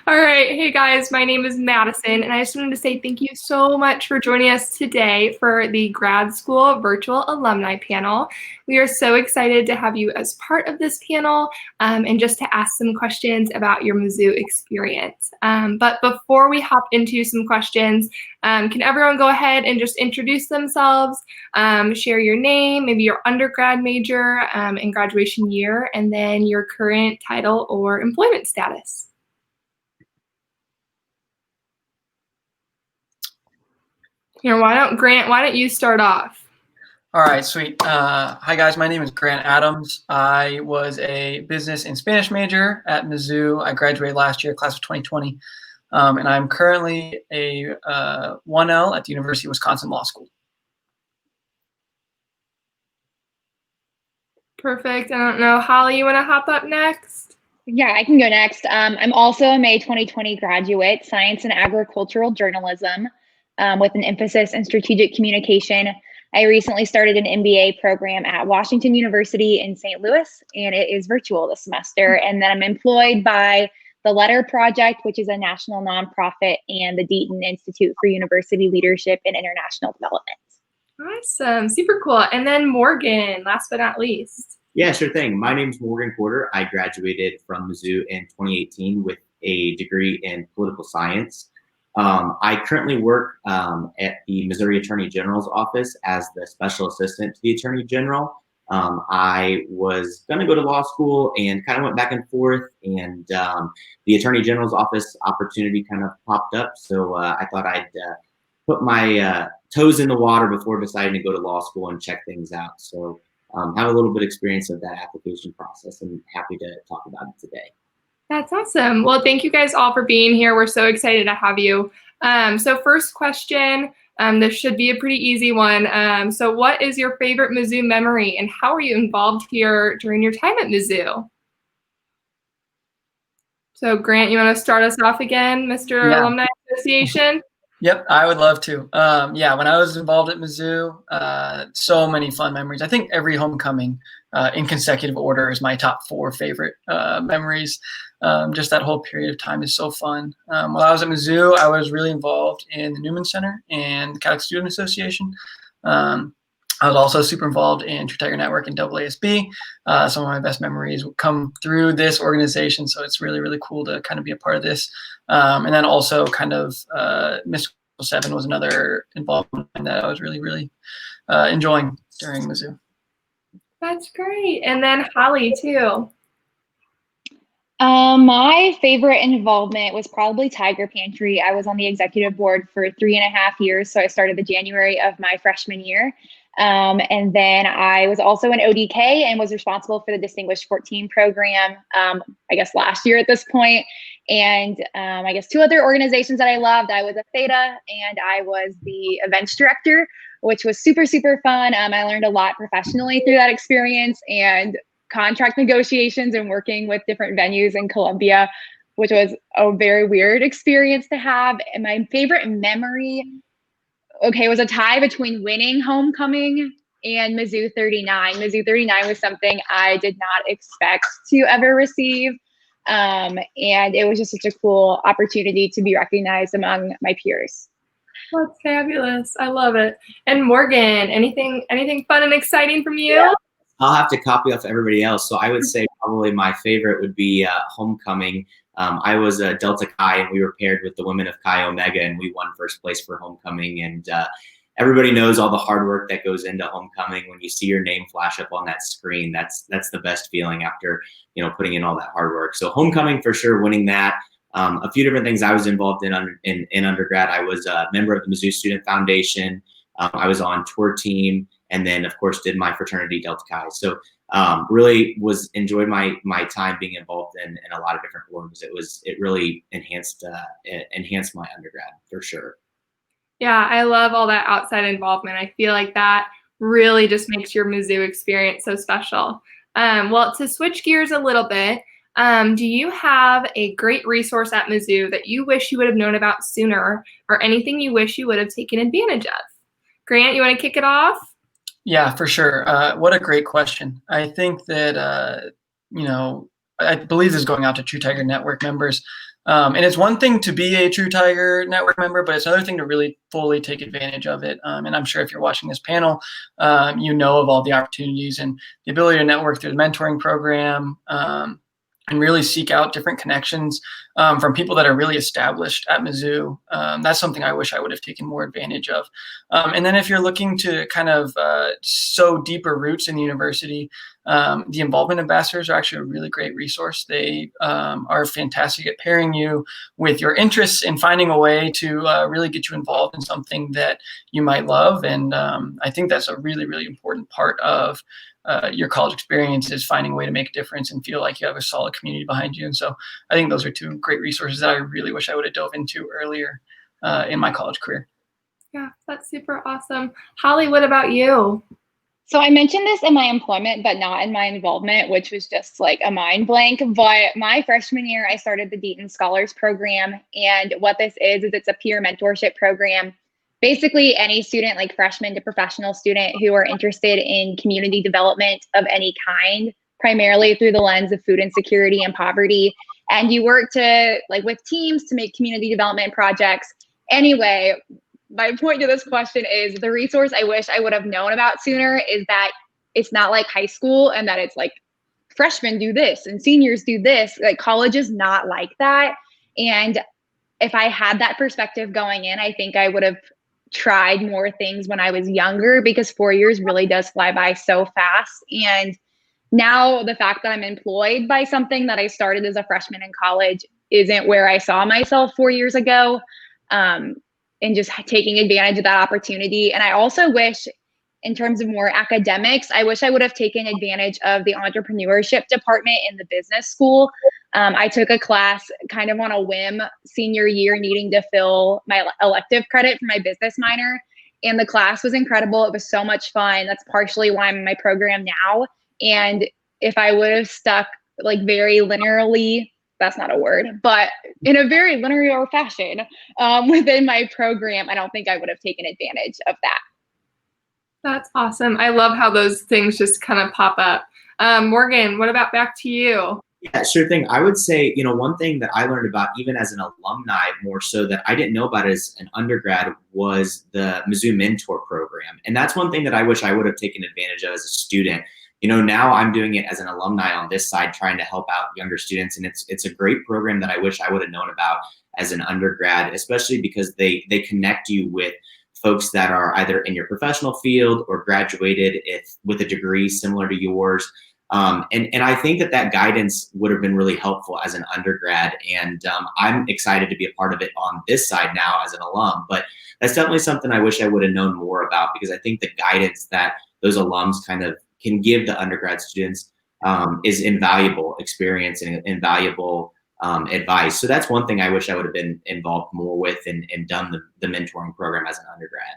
All right. Hey guys, my name is Madison, and I just wanted to say thank you so much for joining us today for the grad school virtual alumni panel. We are so excited to have you as part of this panel and just to ask some questions about your Mizzou experience. But before we hop into some questions, can everyone go ahead and just introduce themselves, share your name, maybe your undergrad major and graduation year, and then your current title or employment status? Here, why don't you start off? All right, sweet. Hi, guys. My name is Grant Adams. I was a business and Spanish major at Mizzou. I graduated last year, class of 2020. And I'm currently a 1L at the University of Wisconsin Law School. Perfect. I don't know. Holly, you want to hop up next? Yeah, I can go next. I'm also a May 2020 graduate, science and agricultural journalism, with an emphasis in strategic communication. I recently started an MBA program at Washington University in St. Louis, and it is virtual this semester. And then I'm employed by the Letter Project, which is a national nonprofit, and the Deaton Institute for University Leadership and International Development. Awesome. Super cool. And then Morgan, last but not least. Yeah, sure thing. My name's Morgan Porter. I graduated from Mizzou in 2018 with a degree in political science. I currently work at the Missouri Attorney General's office as the special assistant to the Attorney General. I was going to go to law school and kind of went back and forth, and the Attorney General's office opportunity kind of popped up. So I thought I'd put my toes in the water before deciding to go to law school and check things out. So have a little bit of experience of that application process, and happy to talk about it today. That's awesome. Well, thank you guys all for being here. We're so excited to have you. So first question, this should be a pretty easy one. So what is your favorite Mizzou memory, and how are you involved here during your time at Mizzou? So Grant, you want to start us off again, Mr. Yeah. Alumni Association? Yep, I would love to. Yeah, when I was involved at Mizzou, so many fun memories. I think every homecoming in consecutive order is my top 4 favorite memories. Just that whole period of time is so fun. While I was at Mizzou, I was really involved in the Newman Center and the Catholic Student Association. I was also super involved in True Tiger Network and AASB. Some of my best memories come through this organization, so it's really, really cool to kind of be a part of this. And then also kind of Mystical 7 was another involvement that I was really, really enjoying during Mizzou. That's great. And then Holly, too. My favorite involvement was probably Tiger Pantry. I was on the executive board for 3.5 years, so I started the January of my freshman year. And then I was also in ODK and was responsible for the Distinguished 14 program, I guess last year at this point. And I guess 2 other organizations that I loved. I was a Theta, and I was the events director, which was super, super fun. I learned a lot professionally through that experience, and contract negotiations and working with different venues in Columbia, which was a very weird experience to have. And my favorite memory, was a tie between winning homecoming and Mizzou 39. Mizzou 39 was something I did not expect to ever receive. And it was just such a cool opportunity to be recognized among my peers. That's fabulous. I love it. And Morgan, anything fun and exciting from you? Yeah. I'll have to copy off everybody else. So I would say probably my favorite would be homecoming. I was a Delta Chi, and we were paired with the women of Chi Omega, and we won first place for homecoming. And everybody knows all the hard work that goes into homecoming. When you see your name flash up on that screen, that's the best feeling after putting in all that hard work. So homecoming for sure, winning that. A few different things I was involved in undergrad. I was a member of the Mizzou Student Foundation. I was on tour team, and then of course did my fraternity Delta Chi. So really enjoyed my time being involved in a lot of different forums. It really enhanced my undergrad for sure. Yeah, I love all that outside involvement. I feel like that really just makes your Mizzou experience so special. Well, to switch gears a little bit, do you have a great resource at Mizzou that you wish you would have known about sooner, or anything you wish you would have taken advantage of? Grant, you want to kick it off? Yeah, for sure. What a great question. I think that, I believe this is going out to True Tiger Network members. And it's one thing to be a True Tiger Network member, but it's another thing to really fully take advantage of it. And I'm sure if you're watching this panel, you know of all the opportunities and the ability to network through the mentoring program, and really seek out different connections from people that are really established at Mizzou. That's something I wish I would have taken more advantage of. And then if you're looking to kind of sow deeper roots in the university, the involvement ambassadors are actually a really great resource. They are fantastic at pairing you with your interests and finding a way to really get you involved in something that you might love. And I think that's a really, really important part of your college experience, is finding a way to make a difference and feel like you have a solid community behind you. And so I think those are two great resources that I really wish I would have dove into earlier in my college career. Yeah, that's super awesome. Holly, what about you? So I mentioned this in my employment, but not in my involvement, which was just like a mind blank. But my freshman year, I started the Deaton Scholars Program. And what this is it's a peer mentorship program. Basically, any student, like freshman to professional student, who are interested in community development of any kind, primarily through the lens of food insecurity and poverty. And you work to with teams to make community development projects. Anyway, my point to this question is the resource I wish I would have known about sooner is that it's not like high school and that it's like freshmen do this and seniors do this. Like college is not like that. And if I had that perspective going in, I think I would have tried more things when I was younger, because 4 years really does fly by so fast. And now the fact that I'm employed by something that I started as a freshman in college isn't where I saw myself 4 years ago. And just taking advantage of that opportunity. And I also wish, in terms of more academics, I wish I would have taken advantage of the entrepreneurship department in the business school. I took a class kind of on a whim senior year, needing to fill my elective credit for my business minor. And the class was incredible. It was so much fun. That's partially why I'm in my program now. And if I would have stuck very linearly, that's not a word, but in a very linear fashion within my program, I don't think I would have taken advantage of that. That's awesome. I love how those things just kind of pop up. Morgan, what about back to you? Yeah, sure thing. I would say, one thing that I learned about even as an alumni, more so that I didn't know about as an undergrad, was the Mizzou Mentor Program. And that's one thing that I wish I would have taken advantage of as a student. Now I'm doing it as an alumni on this side, trying to help out younger students. And it's a great program that I wish I would have known about as an undergrad, especially because they connect you with folks that are either in your professional field or graduated with a degree similar to yours. And I think that guidance would have been really helpful as an undergrad. And I'm excited to be a part of it on this side now as an alum. But that's definitely something I wish I would have known more about, because I think the guidance that those alums kind of can give the undergrad students is invaluable experience and invaluable advice. So that's one thing I wish I would have been involved more with and done the mentoring program as an undergrad.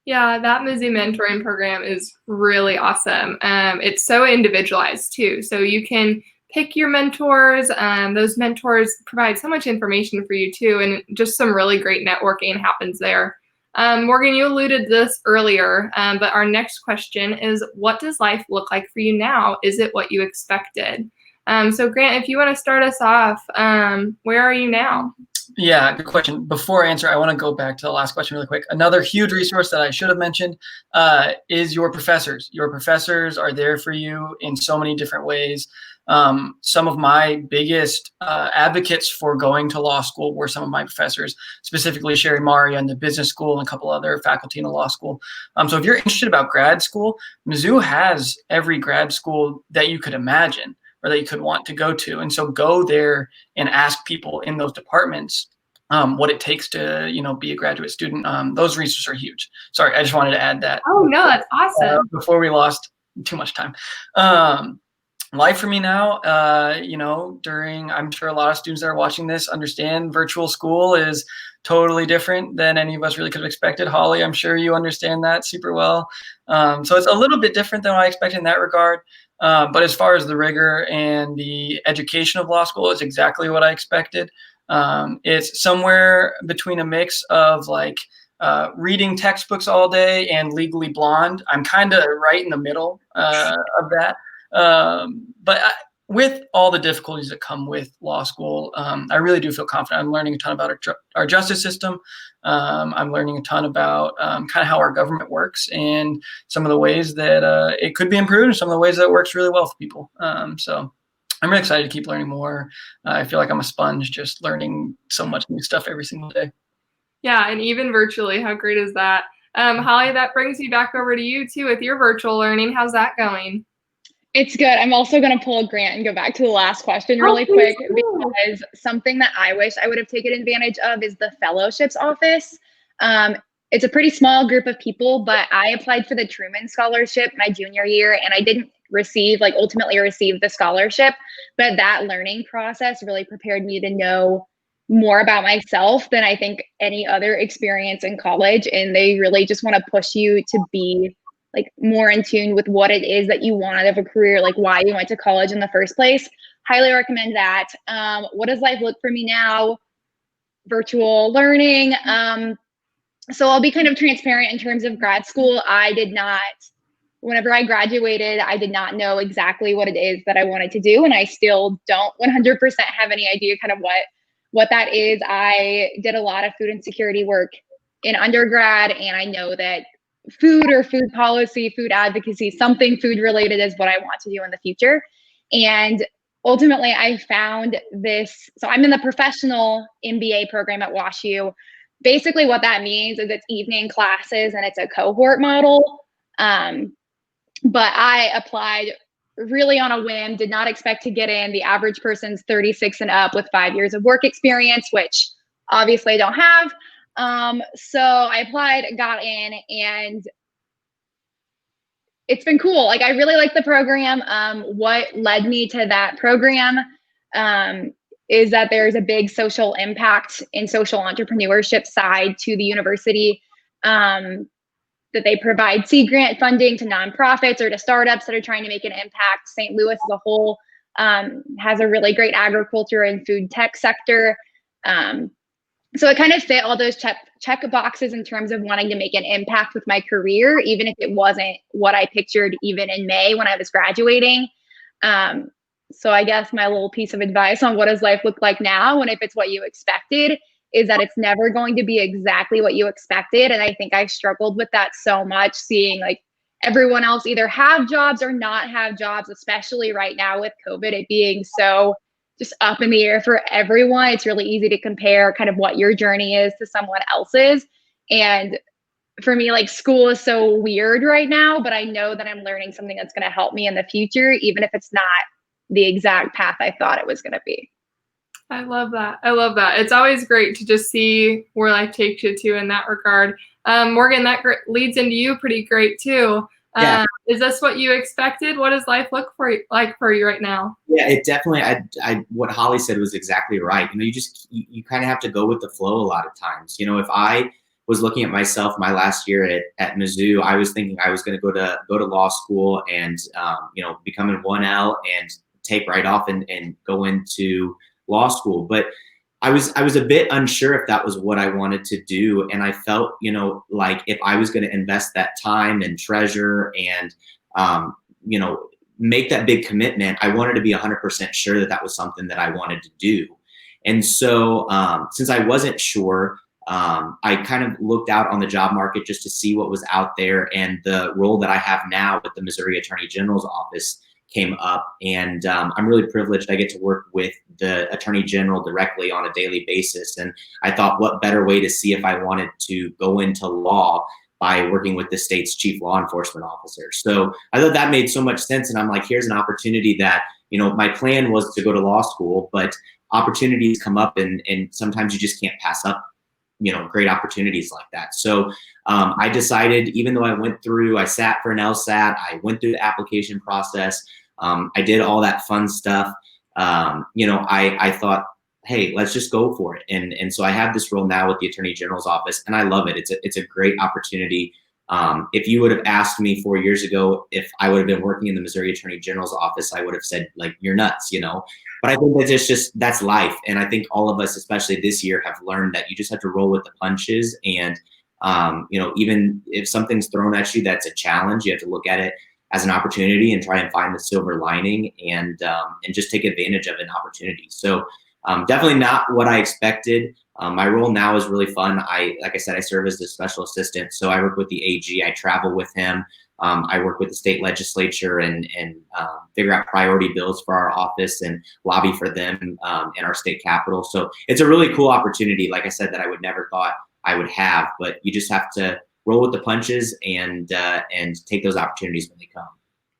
Yeah, that Mizzou mentoring program is really awesome. It's so individualized too. So you can pick your mentors. Those mentors provide so much information for you too, and just some really great networking happens there. Morgan, you alluded to this earlier, but our next question is, what does life look like for you now? Is it what you expected? So Grant, if you want to start us off, where are you now? Yeah, good question. Before I answer, I want to go back to the last question really quick. Another huge resource that I should have mentioned is your professors. Your professors are there for you in so many different ways. Some of my biggest advocates for going to law school were some of my professors, specifically Sherry Maria in the business school and a couple other faculty in the law school. So if you're interested about grad school, Mizzou has every grad school that you could imagine or that you could want to go to. And so go there and ask people in those departments what it takes to, be a graduate student. Those resources are huge. Sorry, I just wanted to add that. Oh, no, that's awesome. Before we lost too much time. Life for me now, I'm sure a lot of students that are watching this understand virtual school is totally different than any of us really could have expected. Holly, I'm sure you understand that super well. So it's a little bit different than what I expected in that regard. But as far as the rigor and the education of law school, it's exactly what I expected. It's somewhere between a mix of reading textbooks all day and Legally Blonde. I'm kind of right in the middle of that. But with all the difficulties that come with law school, I really do feel confident. I'm learning a ton about our justice system. I'm learning a ton about kind of how our government works and some of the ways that it could be improved and some of the ways that it works really well for people. So I'm really excited to keep learning more. I feel like I'm a sponge, just learning so much new stuff every single day. Yeah, and even virtually, how great is that? Holly, that brings me back over to you too with your virtual learning. How's that going? It's good. I'm also going to pull a Grant and go back to the last question really quick, because something that I wish I would have taken advantage of is the fellowships office. It's a pretty small group of people, but I applied for the Truman Scholarship my junior year, and I didn't ultimately receive the scholarship. But that learning process really prepared me to know more about myself than I think any other experience in college. And they really just want to push you to be like more in tune with what it is that you want out of a career, like why you went to college in the first place. Highly recommend that. What does life look for me now? Virtual learning. So I'll be kind of transparent in terms of grad school. Whenever I graduated, I did not know exactly what it is that I wanted to do. And I still don't 100% have any idea kind of what that is. I did a lot of food insecurity work in undergrad, and I know that food or food policy, food advocacy, something food related is what I want to do in the future. And ultimately I found this. So I'm in the professional MBA program at WashU. Basically what that means is it's evening classes and it's a cohort model. But I applied really on a whim, did not expect to get in. The average person's 36 and up with 5 years of work experience, which obviously I don't have. So I applied, got in, and it's been cool. Like, I really like the program. What led me to that program is that there's a big social impact and social entrepreneurship side to the university, that they provide seed grant funding to nonprofits or to startups that are trying to make an impact. St. Louis as a whole has a really great agriculture and food tech sector. So it kind of fit all those check boxes in terms of wanting to make an impact with my career, even if it wasn't what I pictured even in May when I was graduating. So I guess my little piece of advice on what does life look like now, and if it's what you expected, is that it's never going to be exactly what you expected. And I think I struggled with that so much, seeing like everyone else either have jobs or not have jobs, especially right now with COVID, it being so just up in the air for everyone. It's really easy to compare kind of what your journey is to someone else's. And for me, like, school is so weird right now, but I know that I'm learning something that's going to help me in the future, even if it's not the exact path I thought it was going to be. I love that. I love that. It's always great to just see where life takes you to in that regard. Morgan, that leads into you pretty great too. Yeah. Is this what you expected? What does life look like for you right now? Yeah, it definitely, what Holly said was exactly right. You know, you kind of have to go with the flow a lot of times. You know, if I was looking at myself my last year at Mizzou, I was thinking I was going to go to law school and, you know, become an 1L and take right off and go into law school. But I was a bit unsure if that was what I wanted to do. And I felt, you know, like if I was going to invest that time and treasure and, you know, make that big commitment, I wanted to be 100% sure that that was something that I wanted to do. And so since I wasn't sure, I kind of looked out on the job market just to see what was out there. And the role that I have now with the Missouri Attorney General's office came up, and I'm really privileged. I get to work with the Attorney General directly on a daily basis. And I thought, what better way to see if I wanted to go into law by working with the state's chief law enforcement officer. So I thought that made so much sense. And I'm like, here's an opportunity that, you know, my plan was to go to law school, but opportunities come up and sometimes you just can't pass up, you know, great opportunities like that. So I decided, even though I sat for an LSAT, I went through the application process, I did all that fun stuff. You know, I thought, hey, let's just go for it. And so I have this role now with the Attorney General's office, and I love it. It's a great opportunity. If you would have asked me 4 years ago if I would have been working in the Missouri Attorney General's office, I would have said, like, you're nuts, you know. But I think that's life. And I think all of us, especially this year, have learned that you just have to roll with the punches. And, you know, even if something's thrown at you that's a challenge, you have to look at it as an opportunity and try and find the silver lining and just take advantage of an opportunity. So definitely not what I expected. My role now is really fun. Like I said, I serve as the special assistant. So I work with the AG, I travel with him. I work with the state legislature and figure out priority bills for our office and lobby for them in our state capitol. So it's a really cool opportunity, like I said, that I would never thought I would have, but you just have to roll with the punches and take those opportunities when they come.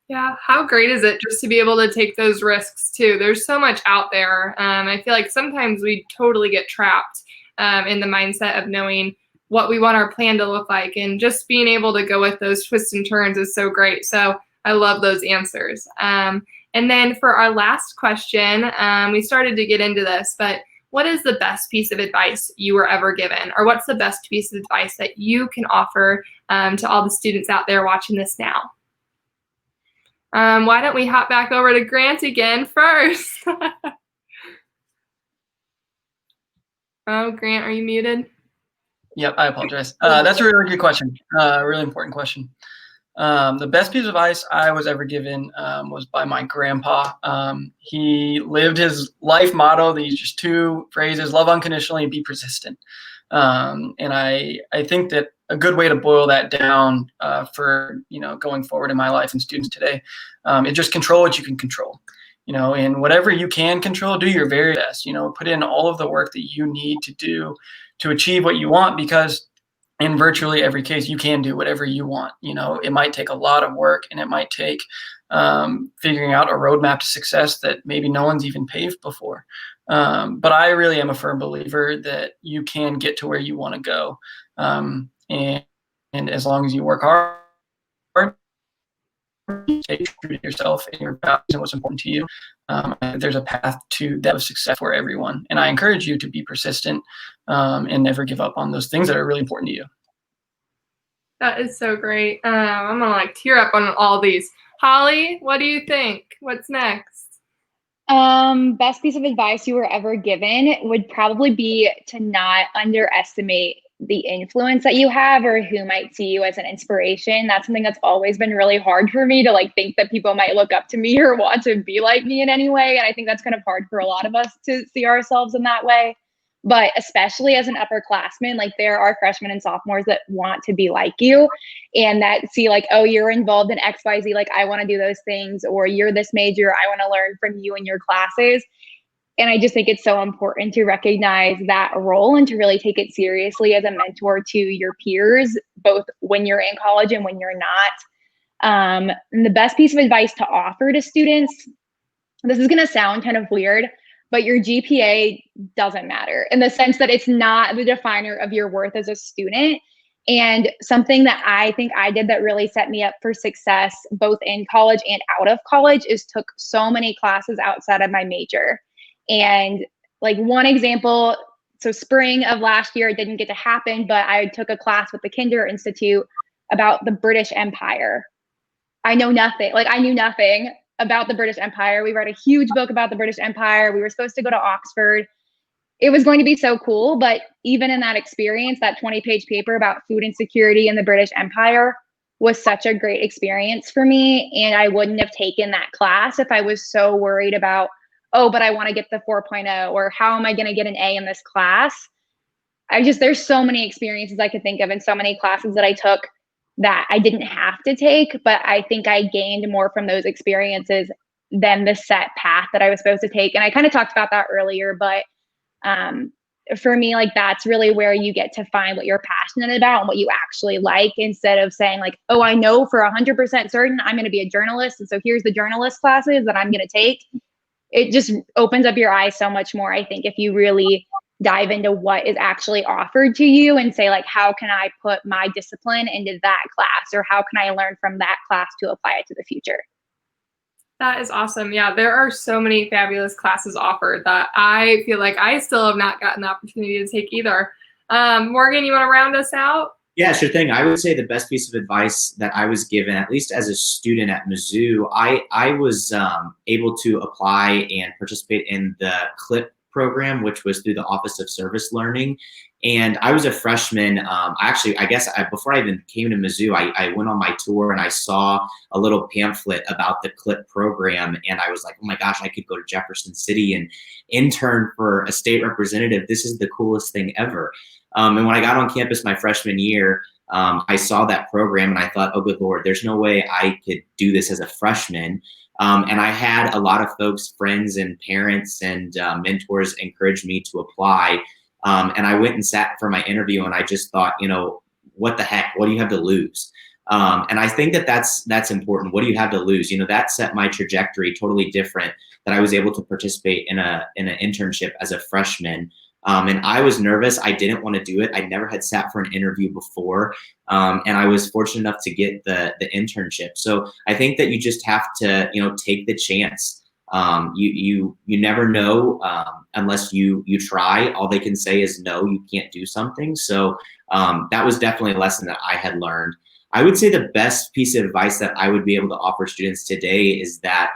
Yeah, how great is it just to be able to take those risks too? There's so much out there. I feel like sometimes we totally get trapped in the mindset of knowing what we want our plan to look like, and just being able to go with those twists and turns is so great. So I love those answers. And then for our last question, we started to get into this, but what is the best piece of advice you were ever given? Or what's the best piece of advice that you can offer to all the students out there watching this now? Why don't we hop back over to Grant again first? Oh, Grant, are you muted? Yep, I apologize. That's a really good question. Really important question. The best piece of advice I was ever given was by my grandpa. He lived his life motto, these just two phrases: love unconditionally and be persistent. And I think that a good way to boil that down for going forward in my life and students today is just control what you can control. And whatever you can control, do your very best. Put in all of the work that you need to do to achieve what you want, because in virtually every case, you can do whatever you want. It might take a lot of work, and it might take figuring out a roadmap to success that maybe no one's even paved before. But I really am a firm believer that you can get to where you want to go. And as long as you work hard, stay true to yourself and your values and what's important to you, there's a path to that of success for everyone. And I encourage you to be persistent and never give up on those things that are really important to you. That is so great. I'm gonna tear up on all these. Holly, what do you think? What's next? Best piece of advice you were ever given would probably be to not underestimate the influence that you have or who might see you as an inspiration. That's something that's always been really hard for me to think that people might look up to me or want to be like me in any way. And I think that's kind of hard for a lot of us to see ourselves in that way. But especially as an upperclassman, there are freshmen and sophomores that want to be like you and that see oh, you're involved in XYZ. I want to do those things, or you're this major. I want to learn from you in your classes. And I just think it's so important to recognize that role and to really take it seriously as a mentor to your peers, both when you're in college and when you're not. And the best piece of advice to offer to students, this is going to sound kind of weird, but your GPA doesn't matter in the sense that it's not the definer of your worth as a student. And something that I think I did that really set me up for success, both in college and out of college, is took so many classes outside of my major. And one example, so spring of last year, it didn't get to happen, but I took a class with the Kinder Institute about the British Empire. I know nothing, I knew nothing about the British Empire. We read a huge book about the British Empire. We were supposed to go to Oxford. It was going to be so cool, but even in that experience, that 20-page paper about food insecurity in the British Empire was such a great experience for me. And I wouldn't have taken that class if I was so worried about, oh, but I want to get the 4.0, or how am I going to get an A in this class? There's so many experiences I could think of and so many classes that I took that I didn't have to take, but I think I gained more from those experiences than the set path that I was supposed to take. And I kind of talked about that earlier, but for me, that's really where you get to find what you're passionate about and what you actually like, instead of saying oh, I know for 100% certain I'm going to be a journalist, and so here's the journalist classes that I'm going to take. It just opens up your eyes so much more, I think, if you really dive into what is actually offered to you and say, how can I put my discipline into that class, or how can I learn from that class to apply it to the future? That is awesome. Yeah, there are so many fabulous classes offered that I feel like I still have not gotten the opportunity to take either. Morgan, you want to round us out? Yeah, sure thing. I would say the best piece of advice that I was given, at least as a student at Mizzou, I was able to apply and participate in the CLIP program, which was through the Office of Service Learning. And I was a freshman. Before I even came to Mizzou, I went on my tour and I saw a little pamphlet about the CLIP program. And I was like, oh my gosh, I could go to Jefferson City and intern for a state representative. This is the coolest thing ever. And when I got on campus my freshman year, I saw that program and I thought, oh, good Lord, there's no way I could do this as a freshman. And I had a lot of folks, friends and parents and mentors encourage me to apply. And I went and sat for my interview and I just thought, what the heck, what do you have to lose? And I think that that's important. What do you have to lose? That set my trajectory totally different, that I was able to participate in an internship as a freshman. And I was nervous. I didn't want to do it. I never had sat for an interview before. And I was fortunate enough to get the internship. So I think that you just have to, take the chance. You never know unless you try. All they can say is no, you can't do something. So that was definitely a lesson that I had learned. I would say the best piece of advice that I would be able to offer students today is that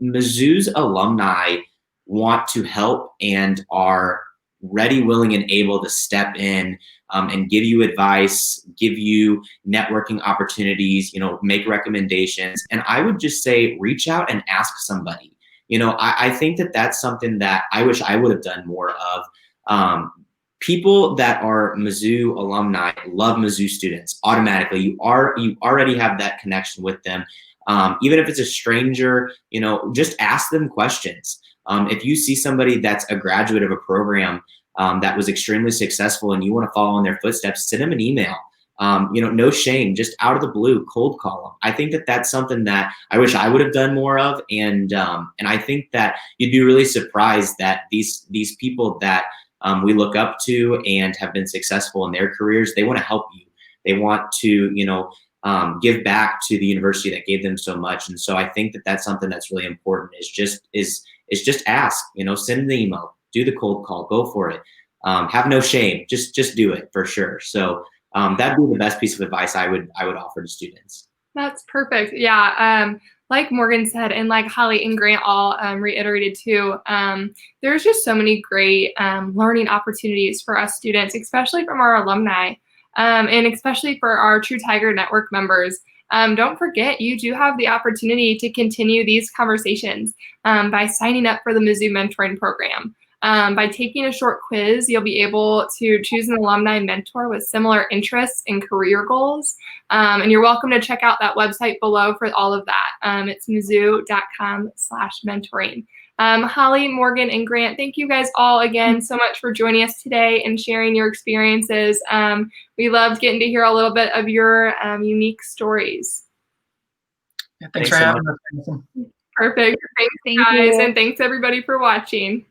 Mizzou's alumni want to help and are ready, willing, and able to step in and give you advice, give you networking opportunities, make recommendations. And I would just say, reach out and ask somebody. I think that that's something that I wish I would have done more of. People that are Mizzou alumni love Mizzou students automatically. You already have that connection with them. Even if it's a stranger, just ask them questions. If you see somebody that's a graduate of a program that was extremely successful and you want to follow in their footsteps, send them an email. No shame, just out of the blue, cold call them. I think that that's something that I wish I would have done more of. And I think that you'd be really surprised that these people that we look up to and have been successful in their careers, they want to help you. They want to, give back to the university that gave them so much. And so I think that that's something that's really important is just ask, send the email, do the cold call, go for it. Have no shame, just do it for sure. So that'd be the best piece of advice I would offer to students. That's perfect. Yeah. Like Morgan said, and like Holly and Grant all reiterated too, there's just so many great learning opportunities for us students, especially from our alumni, and especially for our True Tiger Network members. Don't forget, you do have the opportunity to continue these conversations by signing up for the Mizzou Mentoring Program. By taking a short quiz, you'll be able to choose an alumni mentor with similar interests and career goals. And you're welcome to check out that website below for all of that. It's mizzou.com/mentoring. Holly, Morgan, and Grant, thank you guys all again so much for joining us today and sharing your experiences. We loved getting to hear a little bit of your unique stories. Yeah, thanks for having us. Perfect. Thanks, guys, and thanks everybody for watching.